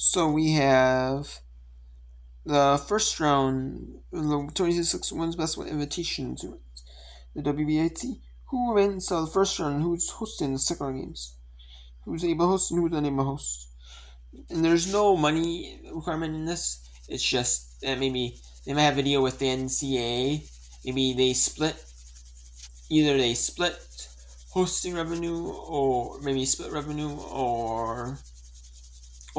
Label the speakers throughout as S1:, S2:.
S1: So we have the first round, the 26 Women's Basketball Invitation Tournament, the WBIT. Who wins the first round? Who's hosting the second round games? Who's able to host and who's unable to host? And there's no money requirement in this. It's just that maybe they might have a deal with the NCAA. Maybe they split. Either they split hosting revenue, or maybe split revenue, or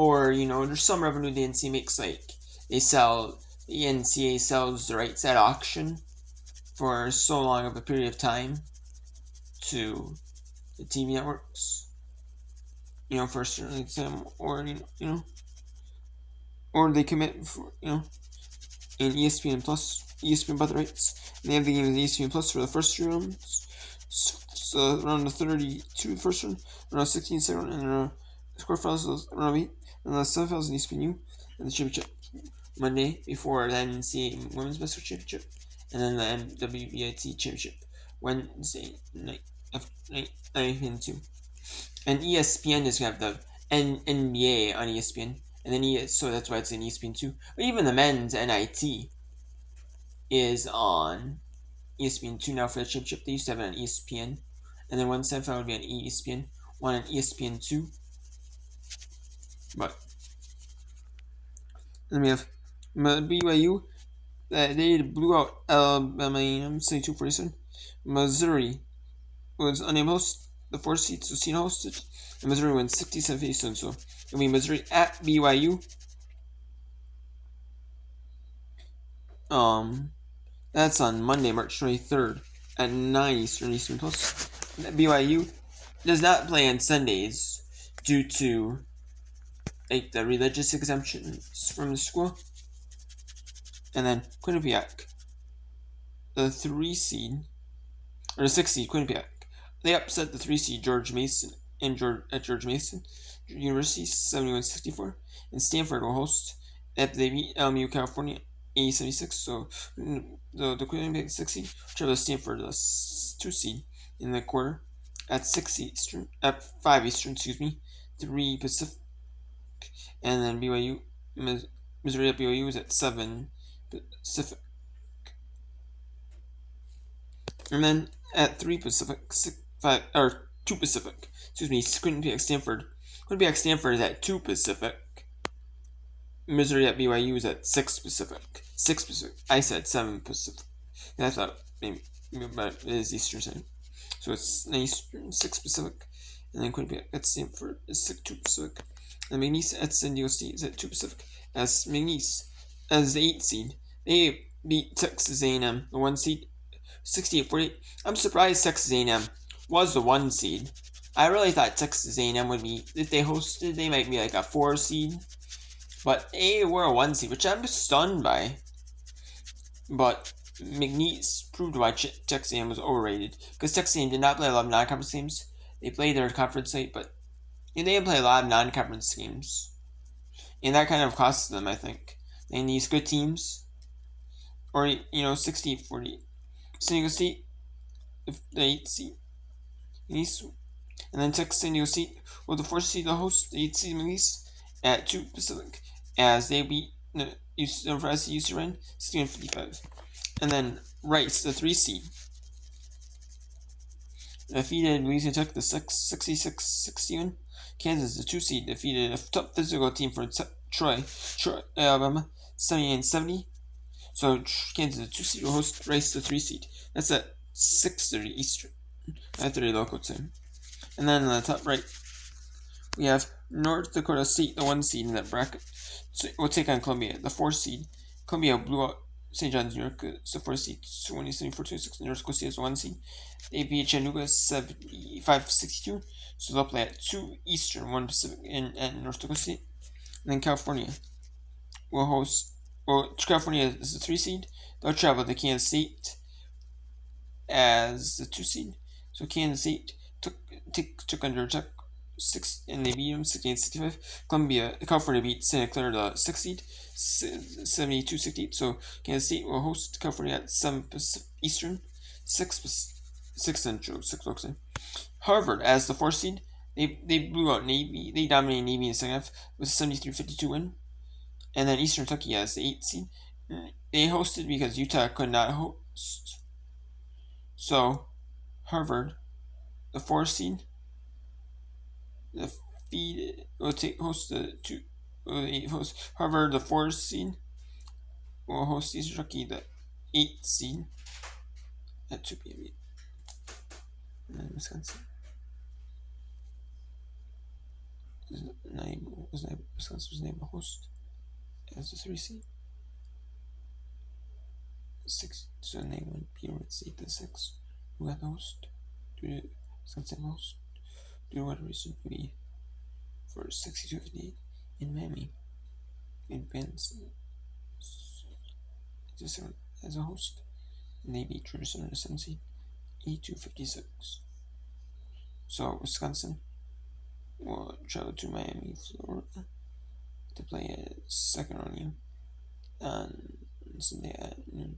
S1: there's some revenue the NCAA makes, like the NCAA sells the rights at auction for so long of a period of time to the TV networks, for a certain time, or or they commit for in ESPN Plus, ESPN bought the rights, and they have the game in ESPN Plus for the first two rounds. So around the 32, the first round, around 16, second round, and around the quarterfinals, around 8, and the semifinals in ESPN and the championship Monday before the NCAA Women's Basketball Championship, and then the WBIT Championship Wednesday night after night 2. And ESPN is gonna have the NBA on ESPN, and then so that's why it's in ESPN 2. But even the men's NIT is on ESPN 2 now for the championship. They used to have it on ESPN, and then one semifinal would be on ESPN, one on ESPN 2. But then we have BYU. They blew out Alabama 72-47. Missouri was unable to host the 4 seed, so Cena hosted, and Missouri wins 67-57. So it'll be Missouri at BYU. That's on Monday, March 23rd at 9 Eastern Plus. BYU does not play on Sundays due to the religious exemptions from the school. And then Quinnipiac, the 3 seed, or the 6 seed Quinnipiac, they upset the 3 seed George Mason at George Mason University 71-64, and Stanford will host after they beat LMU California 80-76. So the Quinnipiac 6 seed travel to Stanford, the 2 seed, in the quarter at 6 Eastern, at 5 Eastern, 3 Pacific, and then BYU, Missouri at BYU is at 7 Pacific, and then at 3 Pacific, 2 Pacific, Quinnipiac Stanford is at 2 Pacific. Missouri at BYU is at 6 Pacific. I said 7 Pacific. And I thought maybe but it is Eastern time. So it's 9 Eastern, 6 Pacific. And then Quinnipiac at Stanford is 2 Pacific. And McNeese at San Diego State is at 2 Pacific. As McNeese, as the 8 seed, they beat Texas A&M, the 1 seed, 68-48. I'm surprised Texas A&M was the 1 seed. I really thought Texas A&M would be, if they hosted, they might be like a 4 seed. But they were a 1 seed, which I'm stunned by. But McNeese proved why Texas A&M was overrated, because Texas A&M did not play a lot of non-conference games. They played their conference site, but they didn't play a lot of non-conference games, and that kind of costs them, I think. And these good teams, or 60-40, San Diego State, the 8 seed, and then Texas San Diego State was the 4th seed to host the 8 seed McNeese at 2 Pacific, as they beat UC Ren 60-55. And then Rice, the 3 seed, defeated Louisiana Tech the 66-61. Kansas, the 2 seed, defeated a tough physical team from Troy, Alabama 79-70. So Kansas, the 2 seed, will host Rice, the 3 seed. That's at 6:30 Eastern, 5:30 local time. And then on the top right, we have North Dakota State, the 1 seed in that bracket. So we'll take on Columbia, the 4 seed. Columbia blew out St. John's, New York. It's the 4 seed, 74-26. North Dakota State is 1 seed. They beat Chattanooga 75-62. So they'll play at 2 Eastern, 1 Pacific in North Dakota State. And then California will host. Well, California is the 3 seed. They'll travel to Kansas State as the 2 seed. So Kansas State took under attack 6, and they beat them 68-65. California beat Santa Clara, the 6 seed, 72-68. So Kansas State will host California at 7 Eastern, 6 Central, 6 local time. Harvard as the 4 seed They blew out Navy. They dominated Navy in the second half with a 73-52 win. And then Eastern Kentucky as the 8th seed. They hosted because Utah could not host. So Harvard, the 4th seed, the feed will host the two. Host Harvard, the 4th seed, will host Eastern Kentucky, the 8th seed, at 2 p.m. And then Wisconsin. Wisconsin was named a host as the 3 seed. 6, so name would be seed the 6. Who got the host? Wisconsin host. Due to what reason maybe for 62-58 in Miami. Advanced as a host. And they beat Jerusalem in the 7th seed 82-56. So Wisconsin will travel to Miami, Florida to play a second round game on Sunday at noon.